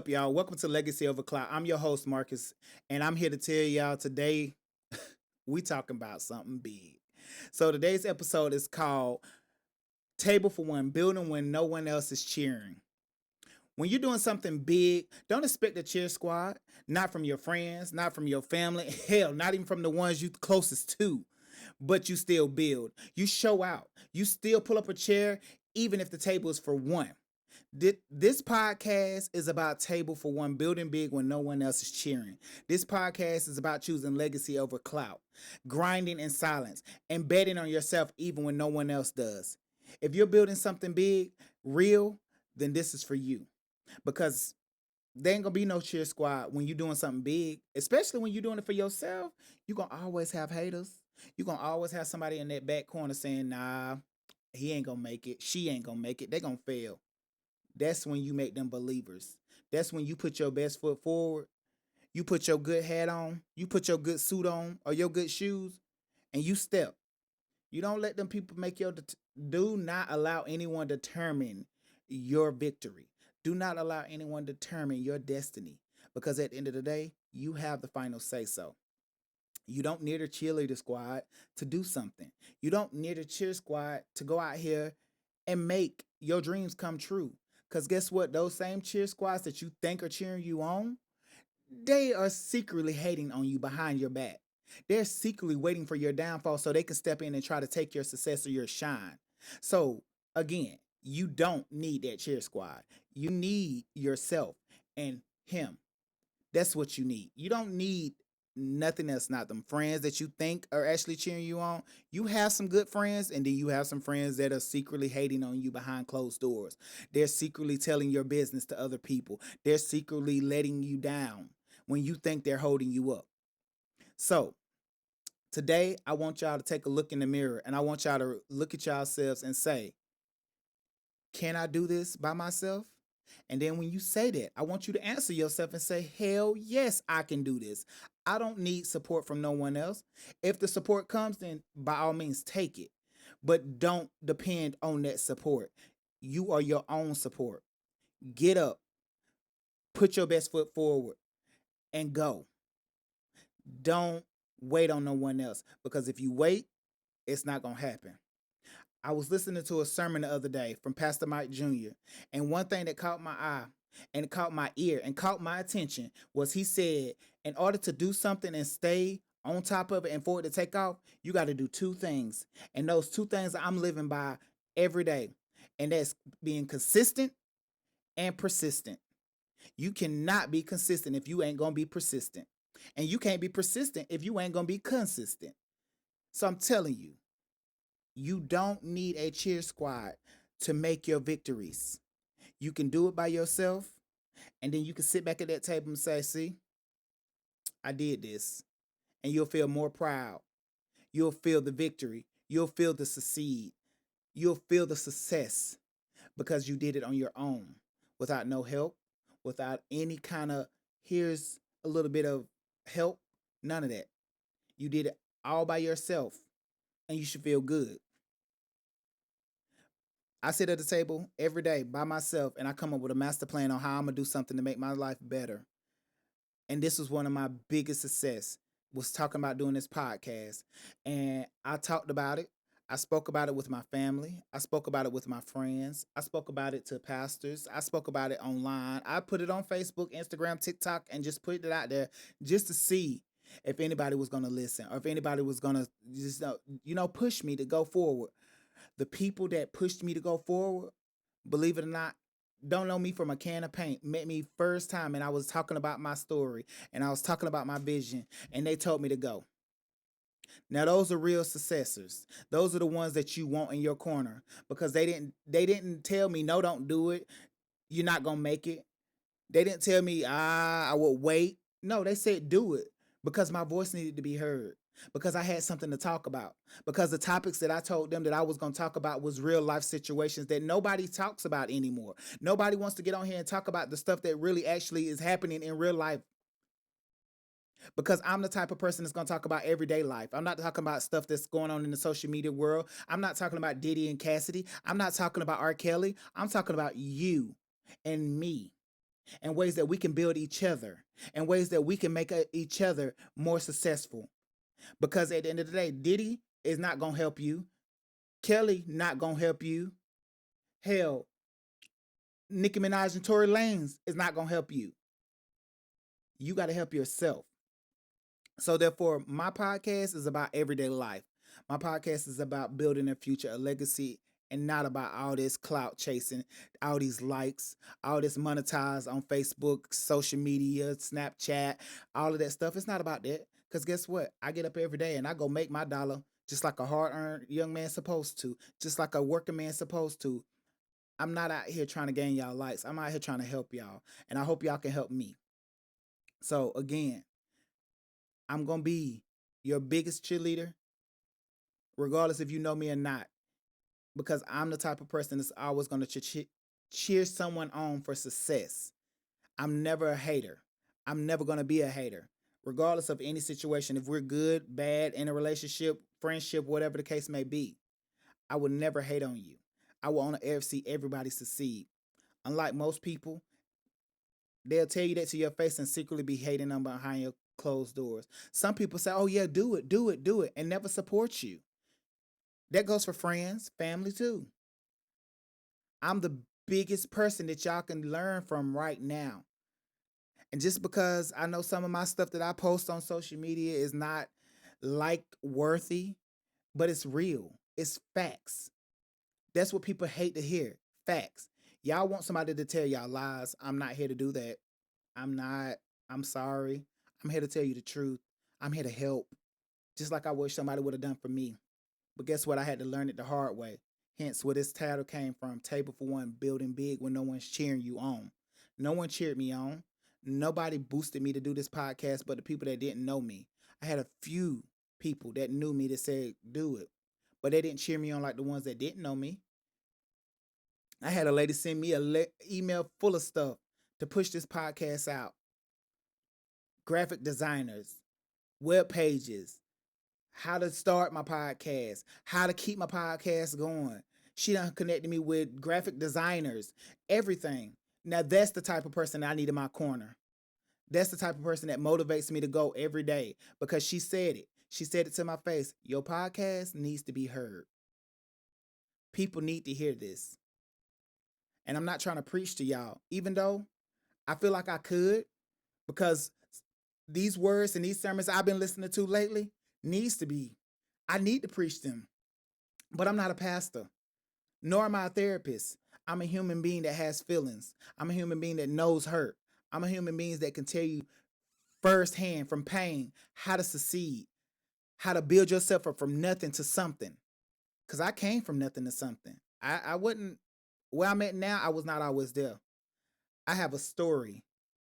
y'all? Welcome to Legacy Over Clout. I'm your host, Marcus, and I'm here to tell y'all today we talking about something big. So today's episode is called Table for One, Building When No One Else is Cheering. When you're doing something big, don't expect a cheer squad, not from your friends, not from your family, hell, not even from the ones you closest to, but you still build. You show out. You still pull up a chair, even if the table is for one. This podcast is about table for one, building big when no one else is cheering. This podcast is about choosing legacy over clout, grinding in silence, and betting on yourself even when no one else does. If you're building something big, real, then this is for you. Because there ain't gonna be no cheer squad when you're doing something big, especially when you're doing it for yourself. You're gonna always have haters. You're gonna always have somebody in that back corner saying, nah, he ain't gonna make it, she ain't gonna make it, they gonna fail. That's when you make them believers. That's when you put your best foot forward. You put your good hat on. You put your good suit on or your good shoes and you step. You don't let them people make your do not allow anyone determine your victory. Do not allow anyone determine your destiny because at the end of the day, you have the final say so. You don't need a cheerleader squad to do something. You don't need a cheer squad to go out here and make your dreams come true. Because guess what? Those same cheer squads that you think are cheering you on, they are secretly hating on you behind your back. They're secretly waiting for your downfall so they can step in and try to take your success or your shine. So, again, you don't need that cheer squad. You need yourself and him. That's what you need. You don't need nothing else, not them friends that you think are actually cheering you on. You have some good friends, and then you have some friends that are secretly hating on you behind closed doors. They're secretly telling your business to other people. They're secretly letting you down when you think they're holding you up. So, today, I want y'all to take a look in the mirror and I want y'all to look at yourselves and say, can I do this by myself? And then when you say that, I want you to answer yourself and say, hell yes, I can do this. I don't need support from no one else. If the support comes, then by all means take it. But don't depend on that support. You are your own support. Get up, put your best foot forward, and go. Don't wait on no one else. Because if you wait, it's not going to happen. I was listening to a sermon the other day from Pastor Mike Jr. And one thing that caught my eye and caught my ear and caught my attention was he said, in order to do something and stay on top of it and for it to take off, you got to do two things. And those two things I'm living by every day. And that's being consistent and persistent. You cannot be consistent if you ain't going to be persistent. And you can't be persistent if you ain't going to be consistent. So I'm telling you, you don't need a cheer squad to make your victories. You can do it by yourself, and then you can sit back at that table and say, see, I did this. And you'll feel more proud. You'll feel the victory. You'll feel the succeed. You'll feel the success because you did it on your own without no help, without any kind of, here's a little bit of help. None of that. You did it all by yourself, and you should feel good. I sit at the table every day by myself and I come up with a master plan on how I'm gonna do something to make my life better. And this was one of my biggest success was talking about doing this podcast. And I talked about it. I spoke about it with my family. I spoke about it with my friends. I spoke about it to pastors. I spoke about it online. I put it on Facebook, Instagram, TikTok, and just put it out there just to see if anybody was going to listen or if anybody was going to just, push me to go forward. The people that pushed me to go forward, believe it or not, don't know me from a can of paint. Met me first time and I was talking about my story and I was talking about my vision and they told me to go. Now those are real successors. Those are the ones that you want in your corner because they didn't tell me no, don't do it. You're not gonna make it. They didn't tell me I will wait. No, they said do it because my voice needed to be heard. Because I had something to talk about. Because the topics that I told them that I was going to talk about was real life situations that nobody talks about anymore. Nobody wants to get on here and talk about the stuff that really actually is happening in real life. Because I'm the type of person that's going to talk about everyday life. I'm not talking about stuff that's going on in the social media world. I'm not talking about Diddy and Cassidy. I'm not talking about R. Kelly. I'm talking about you and me. and ways that we can build each other, and ways that we can make each other more successful. Because at the end of the day, Diddy is not going to help you. Kelly not going to help you. Hell, Nicki Minaj and Tory Lanez is not going to help you. You got to help yourself. So therefore, my podcast is about everyday life. My podcast is about building a future, a legacy, and not about all this clout chasing, all these likes, all this monetized on Facebook, social media, Snapchat, all of that stuff. It's not about that. Because guess what? I get up every day and I go make my dollar just like a hard-earned young man supposed to, just like a working man supposed to. I'm not out here trying to gain y'all likes. I'm out here trying to help y'all. And I hope y'all can help me. So again, I'm going to be your biggest cheerleader, regardless if you know me or not, because I'm the type of person that's always going to cheer someone on for success. I'm never a hater. I'm never going to be a hater, regardless of any situation. If we're good, bad, in a relationship, friendship, whatever the case may be, I will never hate on you. I will want to see everybody succeed. Unlike most people, they'll tell you that to your face and secretly be hating them behind your closed doors. Some people say, oh yeah, do it, do it, do it, and never support you. That goes for friends, family too. I'm the biggest person that y'all can learn from right now. And just because I know some of my stuff that I post on social media is not like worthy, but it's real. It's facts. That's what people hate to hear. Facts. Y'all want somebody to tell y'all lies. I'm not here to do that. I'm not. I'm sorry. I'm here to tell you the truth. I'm here to help. Just like I wish somebody would have done for me. But guess what? I had to learn it the hard way. Hence where this title came from. Table for one, building big when no one's cheering you on. No one cheered me on. Nobody boosted me to do this podcast but the people that didn't know me. I had a few people that knew me that said, do it. But they didn't cheer me on like the ones that didn't know me. I had a lady send me an email full of stuff to push this podcast out. Graphic designers, web pages, how to start my podcast, how to keep my podcast going. She done connected me with graphic designers, everything. Now that's the type of person I need in my corner. That's the type of person that motivates me to go every day because she said it. She said it to my face. Your podcast needs to be heard. People need to hear this. And I'm not trying to preach to y'all, even though I feel like I could, because these words and these sermons I've been listening to lately needs to be, I need to preach them. But I'm not a pastor, nor am I a therapist. I'm a human being that has feelings. I'm a human being that knows hurt. I'm a human being that can tell you firsthand from pain how to succeed, how to build yourself up from nothing to something. Because I came from nothing to something. I wouldn't, where I'm at now, I was not always there. I have a story.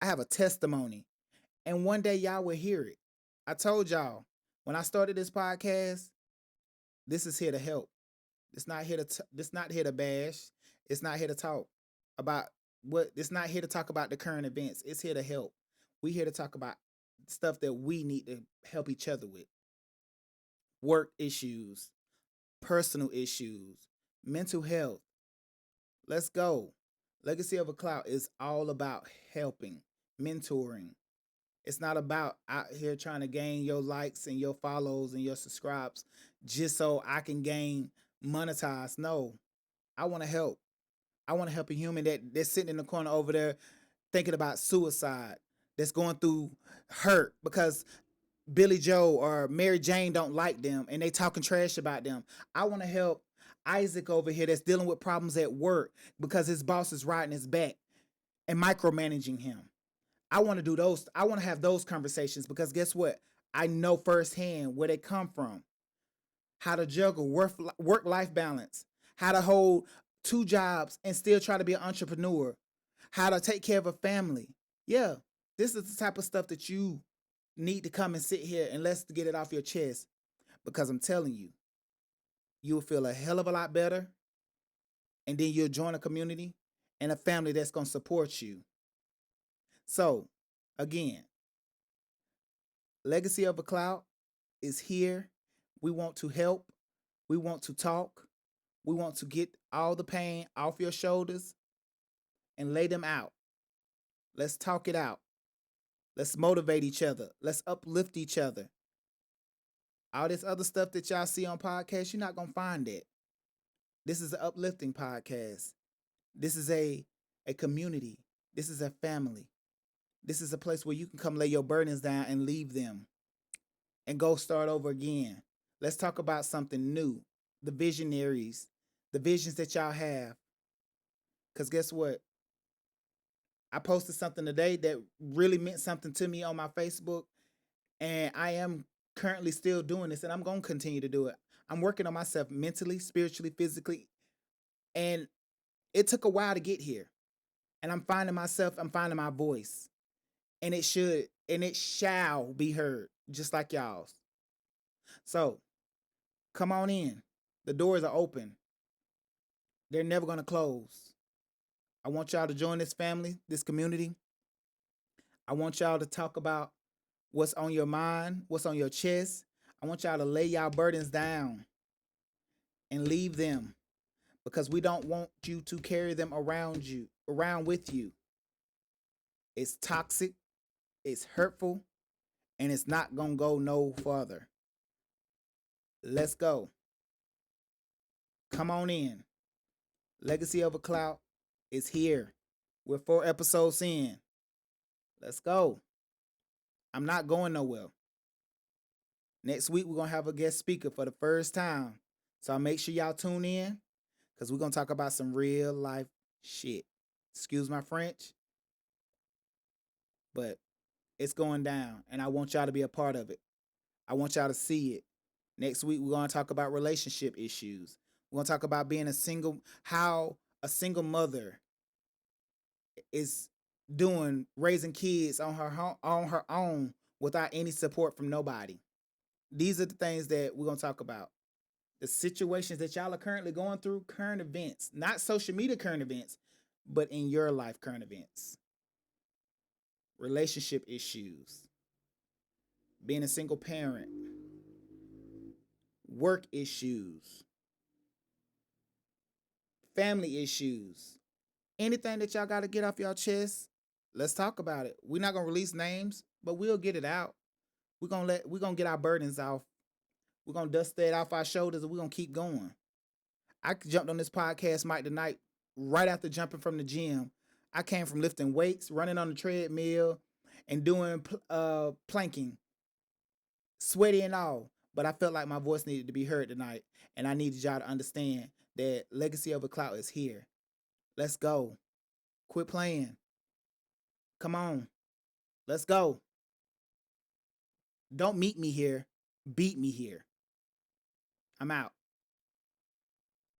I have a testimony. And one day y'all will hear it. I told y'all, when I started this podcast, this is here to help. It's not here to it's not here to bash. It's not here to talk about it's not here to talk about the current events. It's here to help. We here to talk about stuff that we need to help each other with. Work issues, personal issues, mental health. Let's go. Legacy of a Clout is all about helping, mentoring. It's not about out here trying to gain your likes and your follows and your subscribes just so I can gain monetize. No, I want to help. I want to help a human that's sitting in the corner over there thinking about suicide, that's going through hurt because Billy Joe or Mary Jane don't like them and they talking trash about them. I want to help Isaac over here that's dealing with problems at work because his boss is riding his back and micromanaging him. I want to do those. I want to have those conversations because guess what? I know firsthand where they come from. How to juggle work-life balance. How to hold two jobs and still try to be an entrepreneur. How to take care of a family. Yeah, this is the type of stuff that you need to come and sit here and let's get it off your chest. Because I'm telling you, you'll feel a hell of a lot better. And then you'll join a community and a family that's going to support you. So, again, Legacy of a Clout is here. We want to help. We want to talk. We want to get all the pain off your shoulders and lay them out. Let's talk it out. Let's motivate each other. Let's uplift each other. All this other stuff that y'all see on podcasts, you're not gonna find it. This is an uplifting podcast. This is a community. This is a family. This is a place where you can come lay your burdens down and leave them and go start over again. Let's talk about something new. The visionaries, the visions that y'all have. Cause guess what? I posted something today that really meant something to me on my Facebook, and I am currently still doing this, and I'm gonna continue to do it. I'm working on myself mentally, spiritually, physically, and it took a while to get here. And I'm finding myself, I'm finding my voice, and it should and it shall be heard, just like y'all's. So come on in. The doors are open. They're never gonna close. I want y'all to join this family, this community. I want y'all to talk about what's on your mind, what's on your chest. I want y'all to lay y'all burdens down and leave them because we don't want you to carry them around with you. It's toxic, it's hurtful, and it's not going to go no further. Let's go. Come on in. Legacy of a Clout is here. We're 4 episodes in. Let's go. I'm not going nowhere. Next week, we're going to have a guest speaker for the first time. So make sure y'all tune in because we're going to talk about some real life shit. Excuse my French, but it's going down, and I want y'all to be a part of it. I want y'all to see it. Next week, we're going to talk about relationship issues. We're going to talk about being a single, how a single mother is doing raising kids on her own without any support from nobody. These are the things that we're going to talk about. The situations that y'all are currently going through, current events, not social media current events, but in your life current events. Relationship issues, being a single parent, work issues, family issues, anything that y'all got to get off y'all chest, let's talk about it. We're not gonna release names, but we'll get it out. We're gonna get our burdens off. We're gonna dust that off our shoulders, and we're gonna keep going. I jumped on this podcast mic tonight right after jumping from the gym. I came from lifting weights, running on the treadmill, and doing planking, sweaty and all. But I felt like my voice needed to be heard tonight, and I needed y'all to understand that Legacy of a Clout is here. Let's go. Quit playing. Come on. Let's go. Don't meet me here. Beat me here. I'm out.